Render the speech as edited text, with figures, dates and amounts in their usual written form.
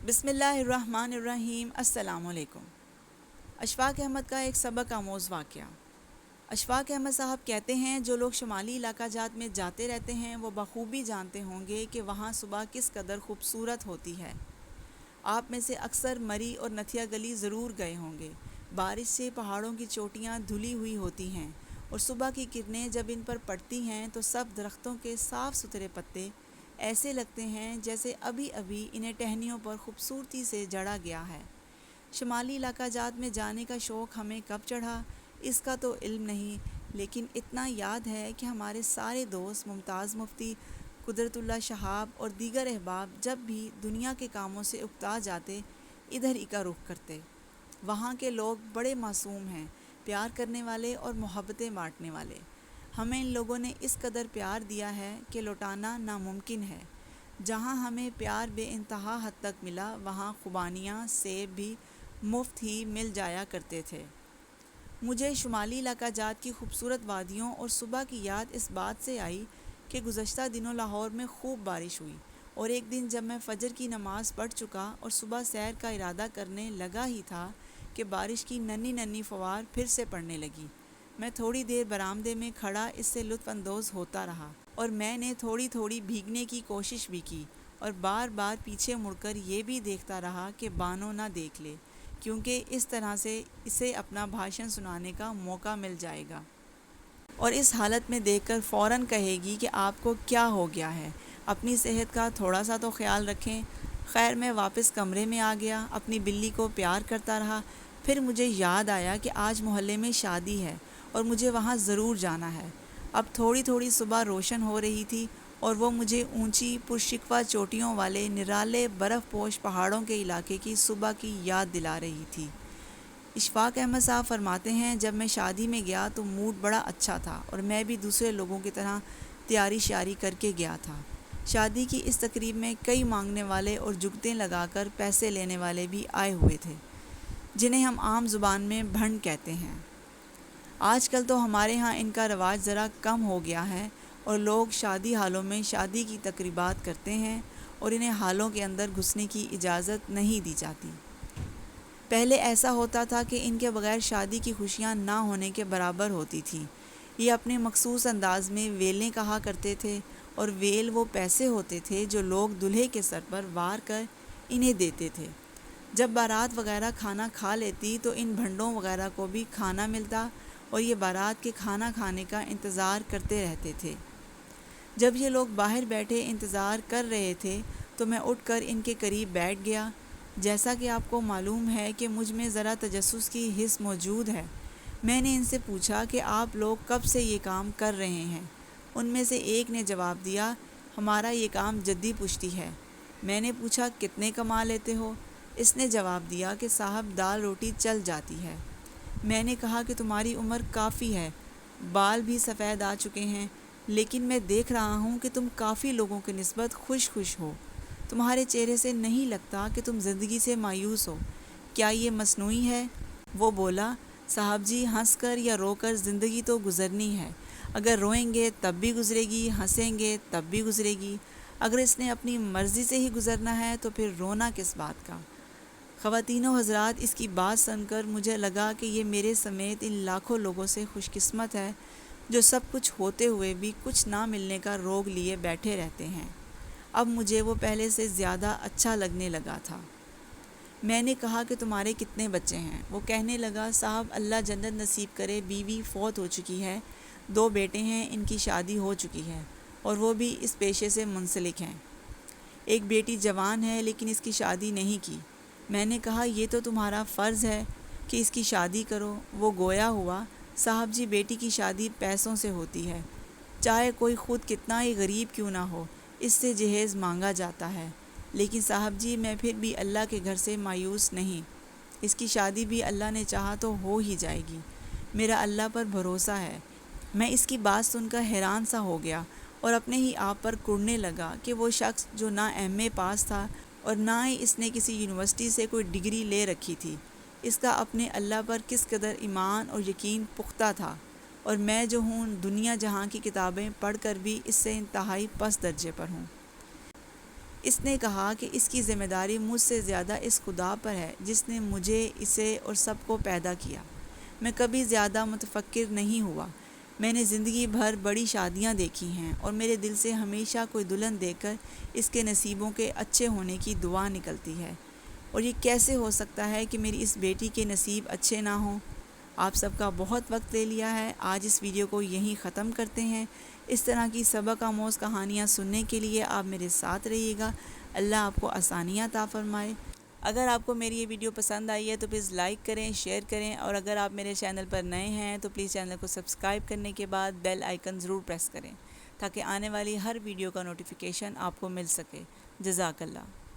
بسم اللہ الرحمن الرحیم۔ السلام علیکم۔ اشفاق احمد کا ایک سبق آموز واقعہ۔ اشفاق احمد صاحب کہتے ہیں جو لوگ شمالی علاقہ جات میں جاتے رہتے ہیں وہ بخوبی جانتے ہوں گے کہ وہاں صبح کس قدر خوبصورت ہوتی ہے۔ آپ میں سے اکثر مری اور نتھیا گلی ضرور گئے ہوں گے۔ بارش سے پہاڑوں کی چوٹیاں دھلی ہوئی ہوتی ہیں اور صبح کی کرنیں جب ان پر پڑتی ہیں تو سب درختوں کے صاف ستھرے پتے ایسے لگتے ہیں جیسے ابھی ابھی انہیں ٹہنیوں پر خوبصورتی سے جڑا گیا ہے۔ شمالی علاقہ جات میں جانے کا شوق ہمیں کب چڑھا اس کا تو علم نہیں، لیکن اتنا یاد ہے کہ ہمارے سارے دوست ممتاز مفتی، قدرت اللہ شہاب اور دیگر احباب جب بھی دنیا کے کاموں سے اکتا جاتے ادھر ہی کا رخ کرتے۔ وہاں کے لوگ بڑے معصوم ہیں، پیار کرنے والے اور محبتیں بانٹنے والے۔ ہمیں ان لوگوں نے اس قدر پیار دیا ہے کہ لوٹانا ناممکن ہے۔ جہاں ہمیں پیار بے انتہا حد تک ملا وہاں خوبانیاں سیب بھی مفت ہی مل جایا کرتے تھے۔ مجھے شمالی علاقہ جات کی خوبصورت وادیوں اور صبح کی یاد اس بات سے آئی کہ گزشتہ دنوں لاہور میں خوب بارش ہوئی، اور ایک دن جب میں فجر کی نماز پڑھ چکا اور صبح سیر کا ارادہ کرنے لگا ہی تھا کہ بارش کی ننھی ننھی فوار پھر سے پڑنے لگی۔ میں تھوڑی دیر برآمدے میں کھڑا اس سے لطف اندوز ہوتا رہا، اور میں نے تھوڑی تھوڑی بھیگنے کی کوشش بھی کی اور بار بار پیچھے مڑ کر یہ بھی دیکھتا رہا کہ بانو نہ دیکھ لے، کیونکہ اس طرح سے اسے اپنا بھاشن سنانے کا موقع مل جائے گا اور اس حالت میں دیکھ کر فوراً کہے گی کہ آپ کو کیا ہو گیا ہے، اپنی صحت کا تھوڑا سا تو خیال رکھیں۔ خیر میں واپس کمرے میں آ گیا، اپنی بلی کو پیار کرتا رہا۔ پھر مجھے یاد آیا کہ آج محلے میں شادی ہے اور مجھے وہاں ضرور جانا ہے۔ اب تھوڑی تھوڑی صبح روشن ہو رہی تھی اور وہ مجھے اونچی پرشکوہ چوٹیوں والے نرالے برف پوش پہاڑوں کے علاقے کی صبح کی یاد دلا رہی تھی۔ اشفاق احمد صاحب فرماتے ہیں جب میں شادی میں گیا تو موڈ بڑا اچھا تھا اور میں بھی دوسرے لوگوں کی طرح تیاری شیاری کر کے گیا تھا۔ شادی کی اس تقریب میں کئی مانگنے والے اور جگتیں لگا کر پیسے لینے والے بھی آئے ہوئے تھے، جنہیں ہم عام زبان میں بھنڈ کہتے ہیں۔ آج کل تو ہمارے ہاں ان کا رواج ذرا کم ہو گیا ہے اور لوگ شادی حالوں میں شادی کی تقریبات کرتے ہیں اور انہیں حالوں کے اندر گھسنے کی اجازت نہیں دی جاتی۔ پہلے ایسا ہوتا تھا کہ ان کے بغیر شادی کی خوشیاں نہ ہونے کے برابر ہوتی تھیں۔ یہ اپنے مخصوص انداز میں ویلیں کہا کرتے تھے، اور ویل وہ پیسے ہوتے تھے جو لوگ دلہے کے سر پر وار کر انہیں دیتے تھے۔ جب بارات وغیرہ کھانا کھا لیتی تو ان بھنڈوں وغیرہ کو بھی کھانا ملتا اور یہ بارات کے کھانا کھانے کا انتظار کرتے رہتے تھے۔ جب یہ لوگ باہر بیٹھے انتظار کر رہے تھے تو میں اٹھ کر ان کے قریب بیٹھ گیا۔ جیسا کہ آپ کو معلوم ہے کہ مجھ میں ذرا تجسس کی حس موجود ہے، میں نے ان سے پوچھا کہ آپ لوگ کب سے یہ کام کر رہے ہیں؟ ان میں سے ایک نے جواب دیا، ہمارا یہ کام جدی پشتی ہے۔ میں نے پوچھا کتنے کما لیتے ہو؟ اس نے جواب دیا کہ صاحب دال روٹی چل جاتی ہے۔ میں نے کہا کہ تمہاری عمر کافی ہے، بال بھی سفید آ چکے ہیں، لیکن میں دیکھ رہا ہوں کہ تم کافی لوگوں کی نسبت خوش ہو۔ تمہارے چہرے سے نہیں لگتا کہ تم زندگی سے مایوس ہو، کیا یہ مصنوعی ہے؟ وہ بولا، صاحب جی ہنس کر یا رو کر زندگی تو گزرنی ہے، اگر روئیں گے تب بھی گزرے گی، ہنسیں گے تب بھی گزرے گی۔ اگر اس نے اپنی مرضی سے ہی گزرنا ہے تو پھر رونا کس بات کا؟ خواتین و حضرات، اس کی بات سن کر مجھے لگا کہ یہ میرے سمیت ان لاکھوں لوگوں سے خوش قسمت ہے جو سب کچھ ہوتے ہوئے بھی کچھ نہ ملنے کا روگ لیے بیٹھے رہتے ہیں۔ اب مجھے وہ پہلے سے زیادہ اچھا لگنے لگا تھا۔ میں نے کہا کہ تمہارے کتنے بچے ہیں؟ وہ کہنے لگا، صاحب اللہ جنت نصیب کرے، بیوی فوت ہو چکی ہے، 2 بیٹے ہیں، ان کی شادی ہو چکی ہے اور وہ بھی اس پیشے سے منسلک ہیں۔ ایک بیٹی جوان ہے لیکن اس کی شادی نہیں کی۔ میں نے کہا یہ تو تمہارا فرض ہے کہ اس کی شادی کرو۔ وہ گویا ہوا، صاحب جی بیٹی کی شادی پیسوں سے ہوتی ہے، چاہے کوئی خود کتنا ہی غریب کیوں نہ ہو، اس سے جہیز مانگا جاتا ہے، لیکن صاحب جی میں پھر بھی اللہ کے گھر سے مایوس نہیں، اس کی شادی بھی اللہ نے چاہا تو ہو ہی جائے گی، میرا اللہ پر بھروسہ ہے۔ میں اس کی بات سن کر حیران سا ہو گیا اور اپنے ہی آپ پر کڑنے لگا کہ وہ شخص جو نہ ایم اے پاس تھا اور نہ ہی اس نے کسی یونیورسٹی سے کوئی ڈگری لے رکھی تھی، اس کا اپنے اللہ پر کس قدر ایمان اور یقین پختہ تھا، اور میں جو ہوں دنیا جہاں کی کتابیں پڑھ کر بھی اس سے انتہائی پس درجے پر ہوں۔ اس نے کہا کہ اس کی ذمہ داری مجھ سے زیادہ اس خدا پر ہے جس نے مجھے، اسے اور سب کو پیدا کیا۔ میں کبھی زیادہ متفکر نہیں ہوا۔ میں نے زندگی بھر بڑی شادیاں دیکھی ہیں اور میرے دل سے ہمیشہ کوئی دلہن دیکھ کر اس کے نصیبوں کے اچھے ہونے کی دعا نکلتی ہے، اور یہ کیسے ہو سکتا ہے کہ میری اس بیٹی کے نصیب اچھے نہ ہوں۔ آپ سب کا بہت وقت لے لیا ہے، آج اس ویڈیو کو یہیں ختم کرتے ہیں۔ اس طرح کی سبق آموز کہانیاں سننے کے لیے آپ میرے ساتھ رہیے گا۔ اللہ آپ کو آسانیاں عطا فرمائے۔ اگر آپ کو میری یہ ویڈیو پسند آئی ہے تو پلیز لائک کریں، شیئر کریں، اور اگر آپ میرے چینل پر نئے ہیں تو پلیز چینل کو سبسکرائب کرنے کے بعد بیل آئیکن ضرور پریس کریں تاکہ آنے والی ہر ویڈیو کا نوٹیفیکیشن آپ کو مل سکے۔ جزاک اللہ۔